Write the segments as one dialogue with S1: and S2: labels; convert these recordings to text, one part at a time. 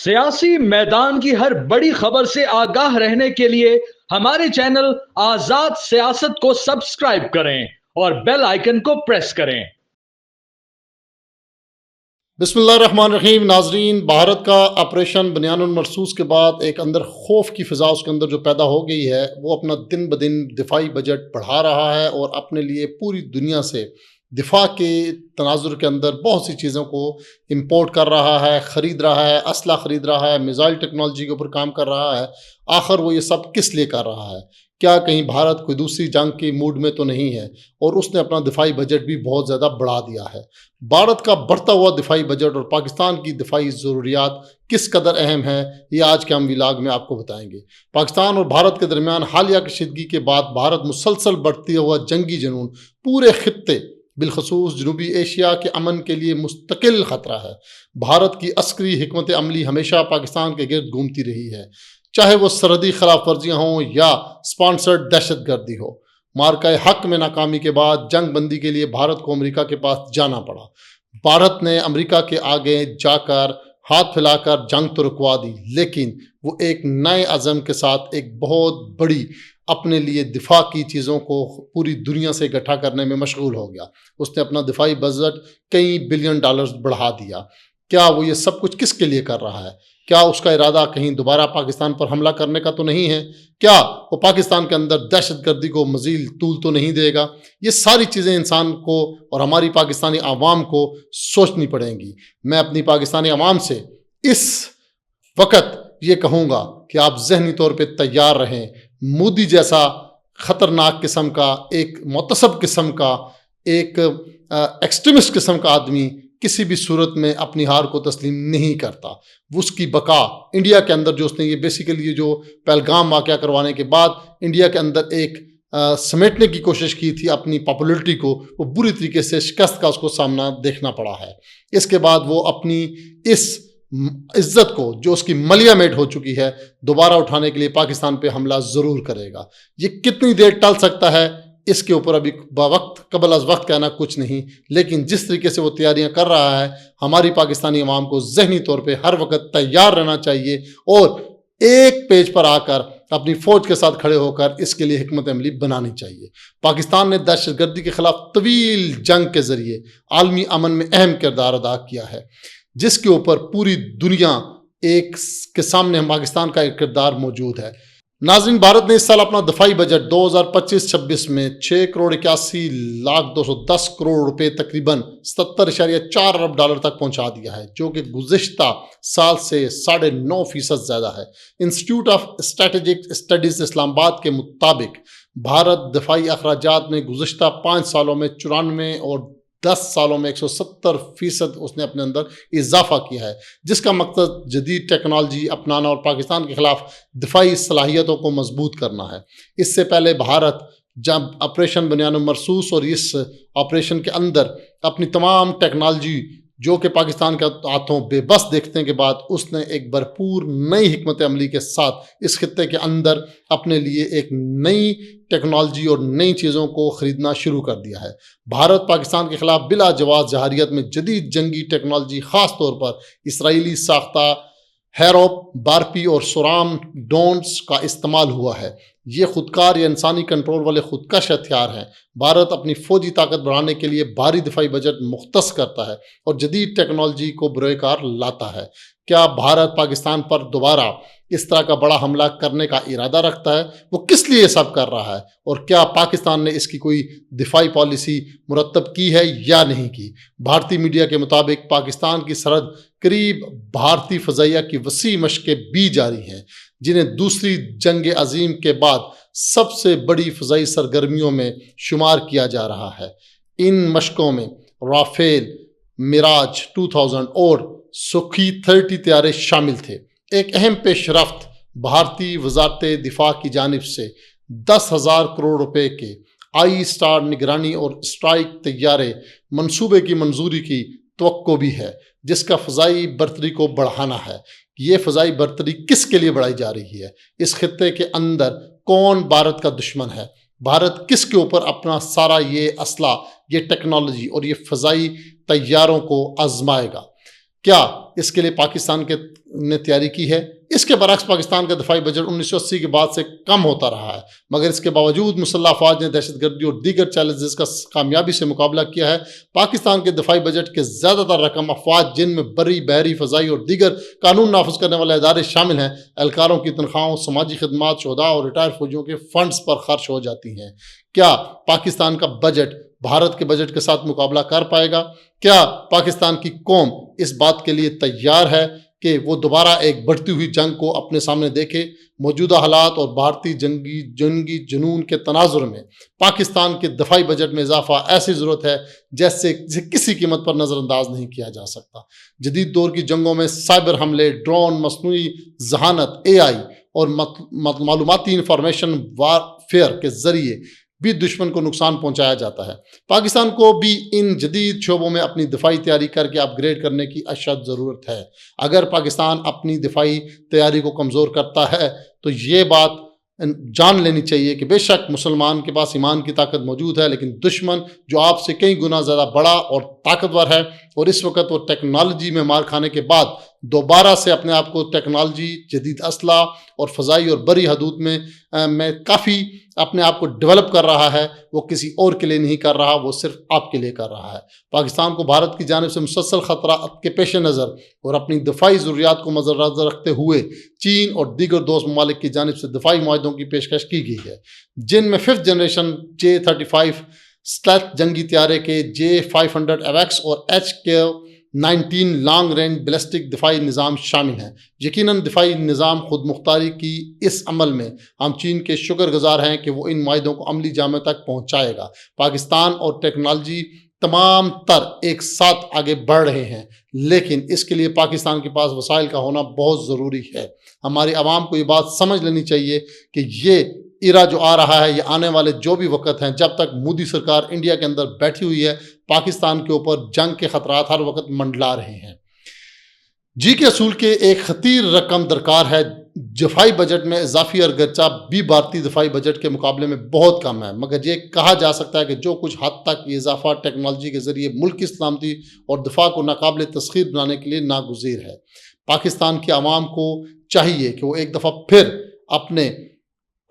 S1: सियासी मैदान की हर बड़ी खबर से आगाह रहने के लिए हमारे चैनल आजाद सियासत को सब्सक्राइब करें और बेल आइकन को प्रेस करें।
S2: बिस्मिल्लाहिर्रहमानिर्रहीम। नाजरीन, भारत का ऑपरेशन बनियानुल मरसूस के बाद एक अंदर खौफ की फ़िज़ा उसके अंदर जो पैदा हो गई है, वो अपना दिन ब दिन दिफाई बजट बढ़ा रहा है और अपने लिए पूरी दुनिया से दिफा के तनाजुर के अंदर बहुत सी चीज़ों को इंपोर्ट कर रहा है, ख़रीद रहा है, असला ख़रीद रहा है, मिसाइल टेक्नोलॉजी के ऊपर काम कर रहा है। आखिर वो ये सब किस लिए कर रहा है? क्या कहीं भारत कोई दूसरी जंग की मूड में तो नहीं है? और उसने अपना दिफाई बजट भी बहुत ज़्यादा बढ़ा दिया है। भारत का बढ़ता हुआ दिफाई बजट और पाकिस्तान की दिफाई ज़रूरियात किस कदर अहम है, ये आज के हम व्लॉग में आपको बताएंगे। पाकिस्तान और भारत के दरमियान हालिया कशीदगी के बाद भारत मुसलसल बढ़ती हुआ जंगी जुनून पूरे खित्ते बिलखसूस जनूबी एशिया के अमन के लिए मुस्तकिल ख़तरा है। भारत की अस्करी हिकमत अमली हमेशा पाकिस्तान के गिर्द घूमती रही है, चाहे वो सरहदी खिलाफ वर्जियाँ हों या स्पॉन्सर्ड दहशत गर्दी हो। मार्का हक में नाकामी के बाद जंग बंदी के लिए भारत को अमेरिका के पास जाना पड़ा। भारत ने अमेरिका के आगे जाकर हाथ फैलाकर जंग तो रुकवा दी, लेकिन वो एक नए अज़म के साथ एक बहुत बड़ी अपने लिए दिफा की चीज़ों को पूरी दुनिया से इकट्ठा करने में मशगूल हो गया। उसने अपना दिफाई बजट कई बिलियन डॉलर्स बढ़ा दिया। क्या वो ये सब कुछ किसके लिए कर रहा है? क्या उसका इरादा कहीं दोबारा पाकिस्तान पर हमला करने का तो नहीं है? क्या वो पाकिस्तान के अंदर दहशत गर्दी को मज़ीद तूल तो नहीं देगा? ये सारी चीज़ें इंसान को और हमारी पाकिस्तानी आवाम को सोचनी पड़ेंगी। मैं अपनी पाकिस्तानी आवाम से इस वक्त ये कहूँगा कि आप ज़हनी तौर पे तैयार रहें। मोदी जैसा ख़तरनाक किस्म का, एक मुतसब किस्म का, एक एक्सट्रीमिस्ट किस्म का आदमी किसी भी सूरत में अपनी हार को तस्लीम नहीं करता। उसकी बका इंडिया के अंदर जो उसने ये बेसिकली ये जो पहलगाम वाक़या करवाने के बाद इंडिया के अंदर एक समेटने की कोशिश की थी अपनी पॉपुलरिटी को, वो बुरी तरीके से शिकस्त का उसको सामना देखना पड़ा है। इसके बाद वो अपनी इस इज्जत को जो उसकी मलिया मेट हो चुकी है दोबारा उठाने के लिए पाकिस्तान पे हमला ज़रूर करेगा। ये कितनी देर टल सकता है इसके ऊपर अभी कबल अज़ वक्त कहना कुछ नहीं, लेकिन जिस तरीके से वो तैयारियां कर रहा है, हमारी पाकिस्तानी अवाम को ज़हनी तौर पे हर वक्त तैयार रहना चाहिए और एक पेज पर आकर अपनी फ़ौज के साथ खड़े होकर इसके लिए हिकमत अमली बनानी चाहिए। पाकिस्तान ने दहशत गर्दी के ख़िलाफ़ तवील जंग के ज़रिए आलमी अमन में अहम किरदार अदा किया है, जिसके ऊपर पूरी दुनिया एक के सामने पाकिस्तान का एक किरदार मौजूद है। नाज़रीन, भारत ने इस साल अपना दफाई बजट 2025-26 में 6,81,210 करोड़ रुपए तकरीबन 77.4 अरब डॉलर तक पहुंचा दिया है, जो कि गुज़िश्ता साल से 9.5% ज़्यादा है। Institute of strategic studies Islamabad के मुताबिक भारत दफाई अखराजात में गुज़िश्ता 5 सालों में 94 और 10 सालों में 170% उसने अपने अंदर इजाफा किया है, जिसका मकसद जदीद टेक्नोलॉजी अपनाना और पाकिस्तान के खिलाफ दिफाई सलाहियतों को मजबूत करना है। इससे पहले भारत जब ऑपरेशन बनियानुल मरसूस और इस ऑपरेशन के अंदर अपनी तमाम टेक्नोलॉजी जो कि पाकिस्तान के हाथों बेबस देखने के बाद उसने एक भरपूर नई हिकमत अमली के साथ इस खित्ते के अंदर अपने लिए एक नई टेक्नोलॉजी और नई चीज़ों को ख़रीदना शुरू कर दिया है। भारत पाकिस्तान के ख़िलाफ़ बिला जवाज़ जहारियत में जदीद जंगी टेक्नोलॉजी ख़ास तौर पर इसराइली साख्ता हैरोप, बारपी और सोराम ड्रोन्स का इस्तेमाल हुआ है। ये खुदकार या इंसानी कंट्रोल वाले खुदकश हथियार हैं। भारत अपनी फ़ौजी ताकत बढ़ाने के लिए भारी दिफाई बजट मुख्तस करता है और जदीद टेक्नोलॉजी को बरोकार लाता है। क्या भारत पाकिस्तान पर दोबारा इस तरह का बड़ा हमला करने का इरादा रखता है? वो किस लिए सब कर रहा है? और क्या पाकिस्तान ने इसकी कोई दिफाई पॉलिसी मुरतब की है या नहीं की? भारतीय मीडिया के मुताबिक पाकिस्तान की सरहद करीब भारतीय फ़ज़ाइया की वसी मशक़ें भी जारी हैं, जिन्हें दूसरी जंग अजीम के बाद सबसे बड़ी फ़ज़ाई सरगर्मियों में शुमार किया जा रहा है। इन मशक़ों में राफेल, मिराज 2000 और सुखी 30 तैयारे शामिल थे। एक अहम पेशरफ्त भारतीय वज़ारत दिफा की जानिब से 10,000 करोड़ रुपए के आई स्टार निगरानी और स्ट्राइक तैयारे मंसूबे की मंजूरी की तवक्को भी है, जिसका फ़ज़ाई बर्तरी को बढ़ाना है। ये फ़ज़ाई बर्तरी किस के लिए बढ़ाई जा रही है? इस खित्ते के अंदर कौन भारत का दुश्मन है? भारत किसके ऊपर अपना सारा ये असला, ये टेक्नोलॉजी और ये फ़ज़ाई तैयारों को आजमाएगा? کیا اس کے لیے پاکستان نے تیاری کی ہے؟ اس کے برعکس پاکستان کا دفاعی بجٹ 1980 کے بعد سے کم ہوتا رہا ہے، مگر اس کے باوجود مسلح افواج نے دہشت گردی اور دیگر چیلنجز کا کامیابی سے مقابلہ کیا ہے۔ پاکستان کے دفاعی بجٹ کے زیادہ تر رقم افواج جن میں بری، بحری، فضائی اور دیگر قانون نافذ کرنے والے ادارے شامل ہیں، اہلکاروں کی تنخواہوں، سماجی خدمات، شہداء اور ریٹائر فوجیوں کے فنڈز پر خرچ ہو جاتی ہیں۔ کیا پاکستان کا بجٹ بھارت کے بجٹ کے ساتھ مقابلہ کر پائے گا؟ کیا پاکستان کی قوم اس بات کے لیے تیار ہے کہ وہ دوبارہ ایک بڑھتی ہوئی جنگ کو اپنے سامنے دیکھے؟ موجودہ حالات اور بھارتی جنگی جنون کے تناظر میں پاکستان کے دفاعی بجٹ میں اضافہ ایسی ضرورت ہے جیسے کسی قیمت پر نظر انداز نہیں کیا جا سکتا۔ جدید دور کی جنگوں میں سائبر حملے، ڈرون، مصنوعی ذہانت، AI اور معلوماتی انفارمیشن وارفیئر کے ذریعے بھی دشمن کو نقصان پہنچایا جاتا ہے۔ پاکستان کو بھی ان جدید شعبوں میں اپنی دفاعی تیاری کر کے اپ گریڈ کرنے کی اشد ضرورت ہے۔ اگر پاکستان اپنی دفاعی تیاری کو کمزور کرتا ہے تو یہ بات جان لینی چاہیے کہ بے شک مسلمان کے پاس ایمان کی طاقت موجود ہے، لیکن دشمن جو آپ سے کئی گنا زیادہ بڑا اور طاقتور ہے، اور اس وقت وہ ٹیکنالوجی میں مار کھانے کے بعد دوبارہ سے اپنے آپ کو ٹیکنالوجی، جدید اسلحہ اور فضائی اور بری حدود میں کافی اپنے آپ کو ڈیولپ کر رہا ہے، وہ کسی اور کے لیے نہیں کر رہا، وہ صرف آپ کے لیے کر رہا ہے۔ پاکستان کو بھارت کی جانب سے مسلسل خطرات کے پیش نظر اور اپنی دفاعی ضروریات کو مد نظر رکھتے ہوئے چین اور دیگر دوست ممالک کی جانب سے دفاعی معاہدوں کی پیشکش کی گئی ہے، جن میں 5th جنریشن J-35 اسٹیلتھ جنگی طیارے کے J-500 AWACS اور HK-19 لانگ رینج بیلسٹک دفاعی نظام شامل ہیں۔ یقیناً دفاعی نظام خود مختاری کی اس عمل میں ہم چین کے شکر گزار ہیں کہ وہ ان معاہدوں کو عملی جامے تک پہنچائے گا۔ پاکستان اور ٹیکنالوجی تمام تر ایک ساتھ آگے بڑھ رہے ہیں، لیکن اس کے لیے پاکستان کے پاس وسائل کا ہونا بہت ضروری ہے۔ ہماری عوام کو یہ بات سمجھ لینی چاہیے کہ یہ ایرا جو آ رہا ہے، یہ آنے والے جو بھی وقت ہیں، جب تک مودی سرکار انڈیا کے اندر بیٹھی ہوئی ہے، پاکستان کے اوپر جنگ کے خطرات ہر وقت منڈلا رہے ہیں۔ جی کے اصول کے ایک خطیر رقم درکار ہے۔ دفاعی بجٹ میں اضافی اگرچہ بھی بھارتی دفاعی بجٹ کے مقابلے میں بہت کم ہے، مگر یہ کہا جا سکتا ہے کہ جو کچھ حد تک یہ اضافہ ٹیکنالوجی کے ذریعے ملک کی سلامتی اور دفاع کو ناقابل تسخیر بنانے کے لیے ناگزیر ہے۔ پاکستان کی عوام کو چاہیے کہ وہ ایک دفعہ پھر اپنے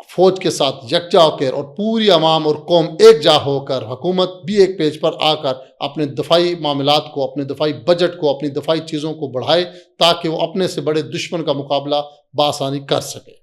S2: فوج کے ساتھ یکجا ہو کر اور پوری عوام اور قوم ایک جا ہو کر، حکومت بھی ایک پیج پر آ کر اپنے دفاعی معاملات کو، اپنے دفاعی بجٹ کو، اپنی دفاعی چیزوں کو بڑھائے تاکہ وہ اپنے سے بڑے دشمن کا مقابلہ بآسانی کر سکے۔